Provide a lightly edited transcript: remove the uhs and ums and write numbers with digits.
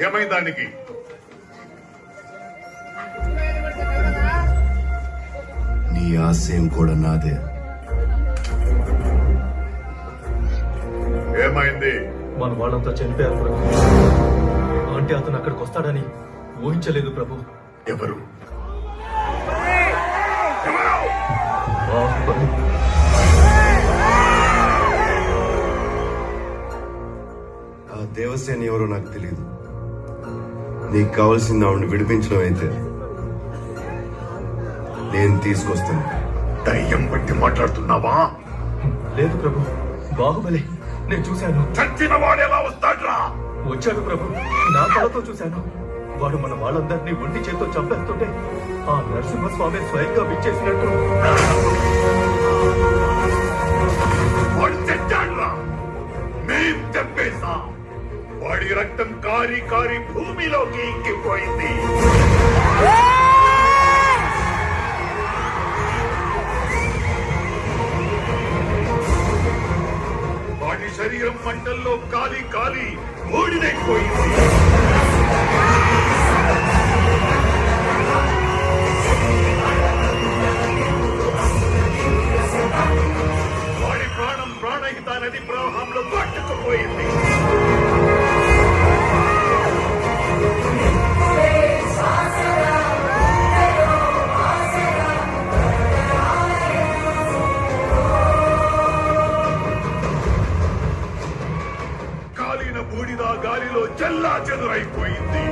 ఏమైంది దానికి? నీ ఆశయం కూడా నాదే. ఏమైంది? మన వాళ్ళంతా చనిపోయారు ప్రభు. అంటే అతను అక్కడికి వస్తాడని ఊహించలేదు ప్రభు. ఎవరు? బాహుబలి. ఆ దేవసేన ఎవరో నాకు తెలియదు. నీకు కావాల్సింది ఆవిడని విడిపించడం అయితే నేను తీసుకొస్తాను. దయ్యం బట్టి మాట్లాడుతున్నావా? లేదు ప్రభు, బాహుబలి నేను చూశాను. చచ్చిన వాడు ఎలా వస్తాడ్రా? వచ్చాడు ప్రభు, నా కళతో చూశాను. వాడు మన వాళ్ళందరినీ ఒంటి చేత్తో చంపేస్తుంటే ఆ నరసింహస్వామి స్వయంగా విచ్చేసినట్టు. వాడు చచ్చాడ్రా, మేం చంపేశా. వాడి రక్తం కారి కారి భూమిలోకి ఇంకిపోయింది. వాడి శరీరం మంటల్లో కాలి కాలి బూడిదైపోయింది. వాడి ప్రాణం ప్రాణహిత నది ప్రవాహంలో పట్టుకుపోయింది. కాలిన బూడిద గాలిలో చెల్లా చెదురైపోయింది.